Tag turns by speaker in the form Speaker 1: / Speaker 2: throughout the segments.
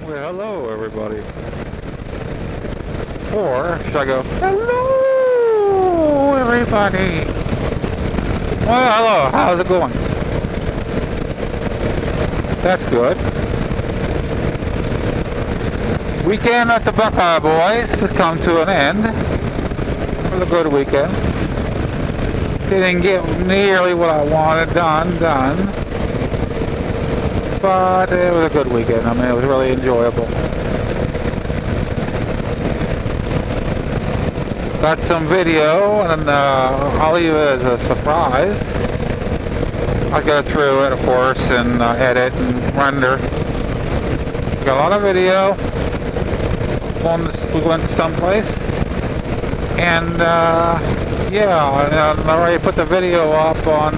Speaker 1: Well, hello, everybody. Or should I go, hello, everybody? Well, hello. How's it going? That's good. Weekend at the Buckeye Boys has come to an end. It was a good weekend. Didn't get nearly what I wanted done. But it was a good weekend. I mean, it was really enjoyable. Got some video, and I'll leave it as a surprise. I'll go through it, of course, and edit and render. Got a lot of video. We went to someplace, and yeah, I already put the video up on.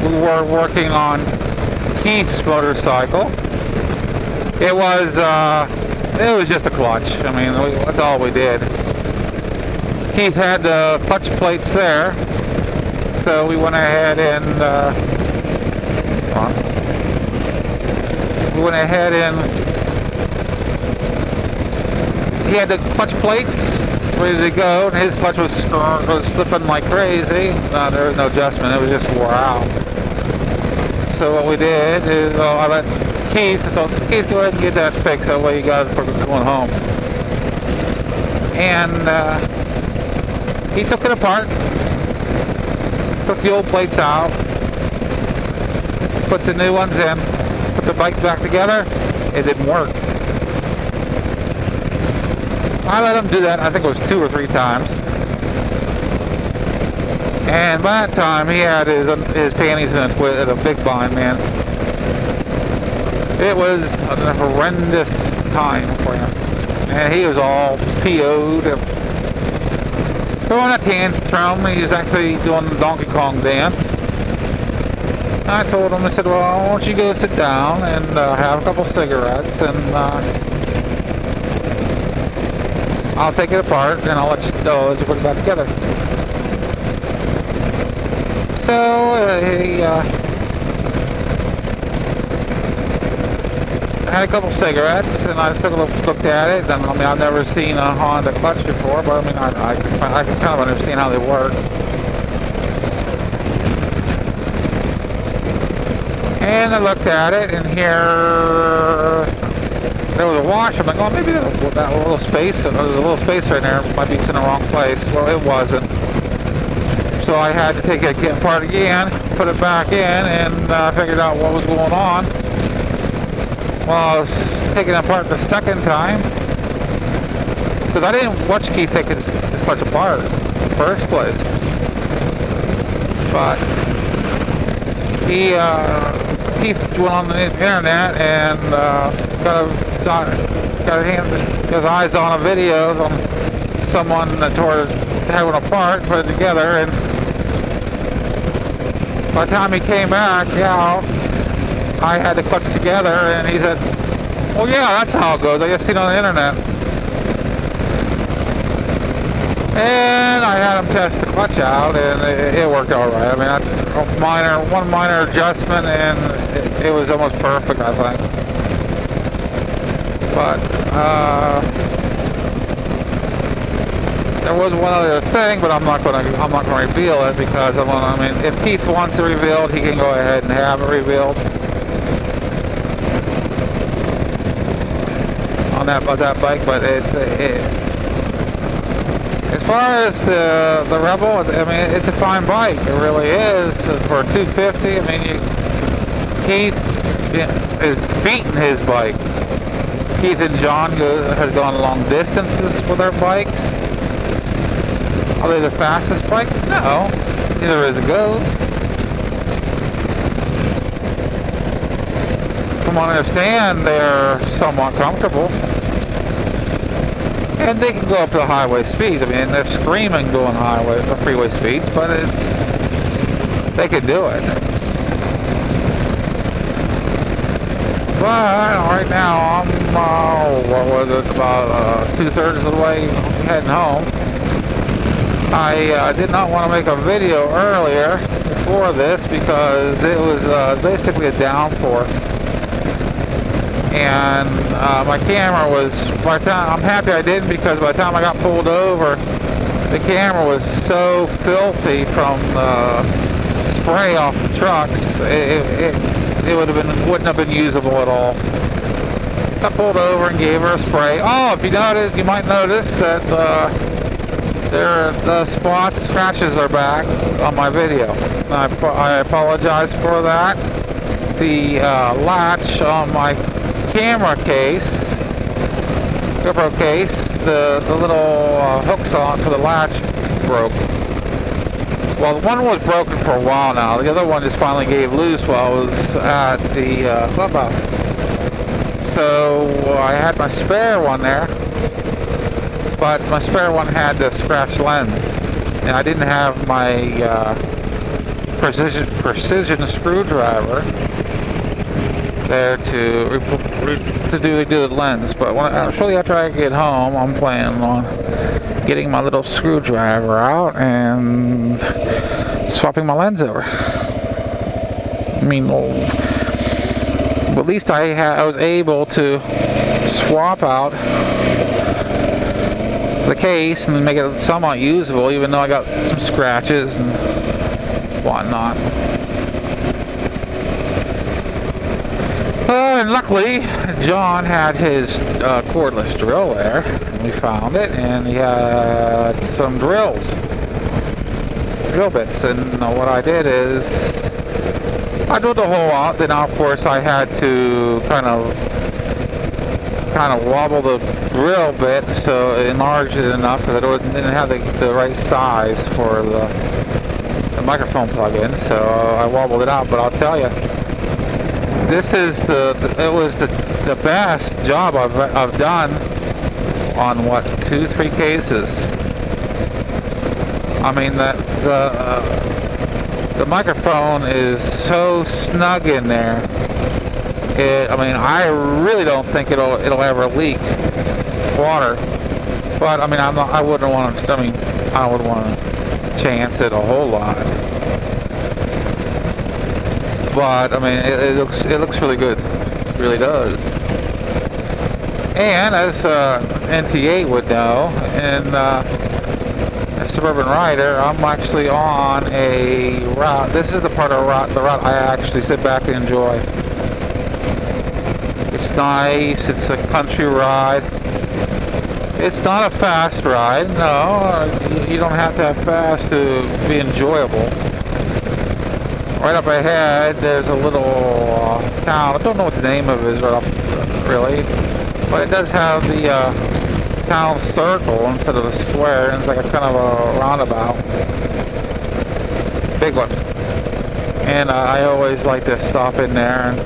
Speaker 1: We were working on Keith's motorcycle. It was just a clutch. I mean, that's all we did. Keith had the clutch plates there, so we went ahead and he had the clutch plates ready to go, and his clutch was slipping like crazy. There was no adjustment; it was just wore out. So what we did is I let Keith go ahead and get that fixed. That way you got it for going home. And he took it apart, took the old plates out, put the new ones in, put the bike back together. It didn't work. I let him do that, I think it was 2 or 3 times. And by that time, he had his panties in a big bind, man. It was a horrendous time for him. And he was all PO'd. Throwing a tantrum. He was actually doing the Donkey Kong dance. I told him, I said, well, why don't you go sit down and have a couple cigarettes, and I'll take it apart, and I'll let you put it back together. So he had a couple cigarettes, and I took a look at it. And I mean, I've never seen a Honda clutch before, but I mean, I can kind of understand how they work. And I looked at it, and here there was a washer. I'm like, oh, maybe that little space, there's a little space right there, might be in the wrong place. Well, it wasn't. So I had to take it apart again, put it back in, and figured out what was going on. Well, I was taking it apart the second time, because I didn't watch Keith take this clutch apart in the first place. But Keith went on the internet and got his eyes on a video on someone that tore had one apart, put it together, and by the time he came back, yeah, I had the clutch together, and he said, well, yeah, that's how it goes. I just seen it on the internet. And I had him test the clutch out, and it worked all right. I mean, one minor adjustment, and it was almost perfect, I think. But there was one other thing, but I'm not going to reveal it, because I mean, if Keith wants it revealed, he can go ahead and have it revealed on that bike. But as far as the Rebel, I mean, it's a fine bike. It really is for 250. I mean, Keith is beating his bike. Keith and John has gone long distances with their bikes. Are they the fastest bike? No. Neither is a Go. From what I understand, they're somewhat comfortable. And they can go up to highway speeds. I mean, they're screaming going freeway speeds, but they can do it. But right now, I'm, about 2/3 of the way heading home. I did not want to make a video earlier before this, because it was basically a downpour. and my camera was, by the time, I'm happy I didn't, because by the time I got pulled over, the camera was so filthy from the spray off the trucks, it wouldn't have been usable at all. I pulled over and gave her a spray. Oh, if you notice, you might notice that the spots, scratches are back on my video. I apologize for that. The latch on my camera case, GoPro case, the little hooks onto the latch broke. Well, the one was broken for a while now. The other one just finally gave loose while I was at the clubhouse. So I had my spare one there, but my spare one had the scratch lens, and I didn't have my precision screwdriver there to do the lens. But shortly after I get home, I'm planning on getting my little screwdriver out and swapping my lens over. I mean, at least I was able to swap out the case and make it somewhat usable, even though I got some scratches and whatnot. And luckily, John had his cordless drill there, and we found it, and he had some drill bits, and what I did is I drilled the hole out. Then of course I had to kind of wobble the drill bit, so it enlarged it enough because I didn't have the right size for the microphone plug-in, so I wobbled it out. But I'll tell you, this is it was the best job I've done on 2-3 cases. I mean, the microphone is so snug in there. I mean, I really don't think it'll ever leak water. But I mean, I wouldn't want to. I mean, I wouldn't want to chance it a whole lot. But I mean, it looks really good. It really does. And as NT8 would know, and a Suburban Rider, I'm actually on a route. This is the part of the route I actually sit back and enjoy. It's nice. It's a country ride. It's not a fast ride. No, you don't have to have fast to be enjoyable. Right up ahead, there's a little town. I don't know what the name of it is right up, really, but it does have the town circle instead of a square, and it's like a kind of a roundabout. Big one. And I always like to stop in there and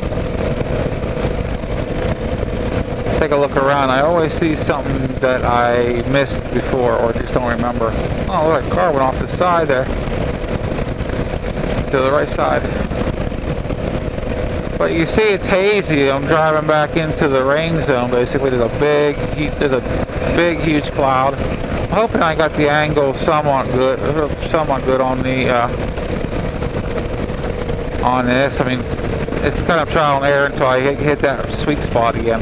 Speaker 1: take a look around. I always see something that I missed before or just don't remember. Oh, look, a car went off the side there. To the right side. But you see it's hazy. I'm driving back into the rain zone basically. There's a big huge cloud. I'm hoping I got the angle somewhat good on the on this. I mean, it's kind of trial and error until I hit that sweet spot again.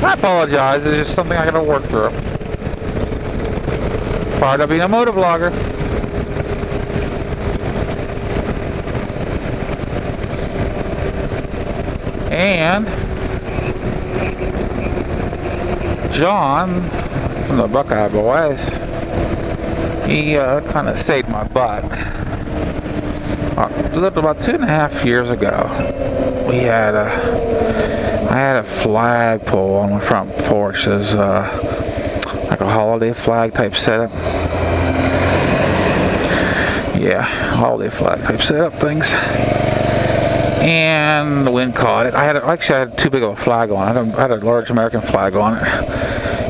Speaker 1: I apologize, it's just something I gotta work through. Part of being a motovlogger. And John from the Buckeye Boys, he kind of saved my butt. About 2.5 years ago, I had a flagpole on my front porch. There's like a holiday flag type setup. Yeah, holiday flag type setup things. And the wind caught it. I had too big of a flag on it. I had a large American flag on it,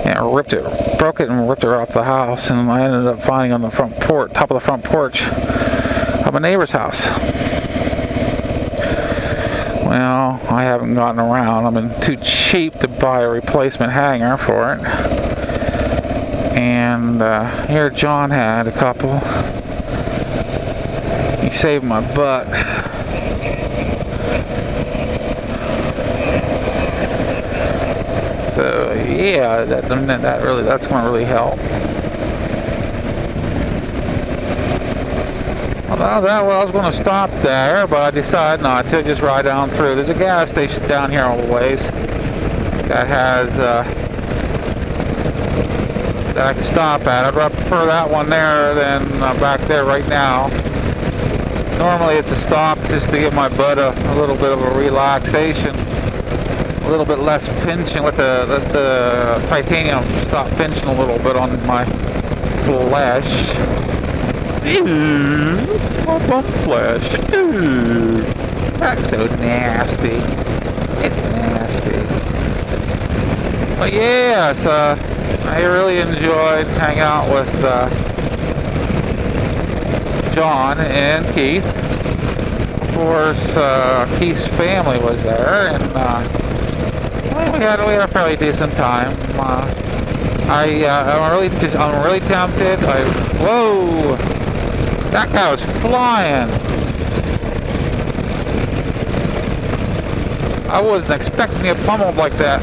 Speaker 1: and it broke it and ripped it off the house. And I ended up finding on the top of the front porch of a neighbor's house. Well, I haven't gotten around. I've been too cheap to buy a replacement hanger for it. And here John had a couple. He saved my butt. yeah, that's going to really help. Well, I was going to stop there, but I decided not to. Just ride down through. There's a gas station down here a ways that has that I can stop at. I'd prefer that one there than back there right now. Normally it's a stop just to give my butt a little bit of a relaxation, a little bit less pinching. Let the titanium stop pinching a little bit on my flesh. Ooh, my bum flesh. Ooh, that's so nasty. It's nasty. But yes, I really enjoyed hanging out with John and Keith. Of course, Keith's family was there, and we had a fairly decent time. I'm really tempted. Whoa! That guy was flying. I wasn't expecting to get pummeled like that.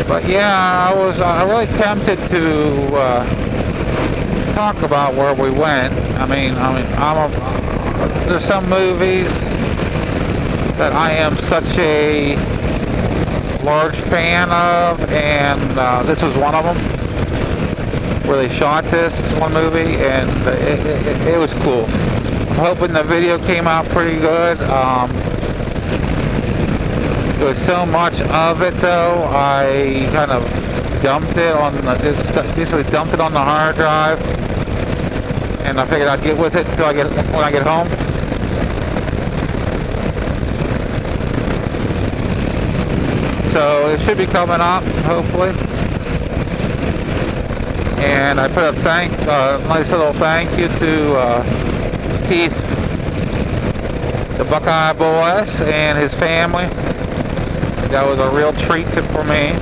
Speaker 1: But yeah, I was really tempted to talk about where we went. There's some movies that I am such a large fan of, and this was one of them, where they shot this one movie, and it was cool. I'm hoping the video came out pretty good. There was so much of it though, I kind of basically dumped it on the hard drive, and I figured I'd get with it when I get home. So it should be coming up, hopefully. And I put a nice little thank you to Keith, the Buckeye Boys, and his family. That was a real treat for me.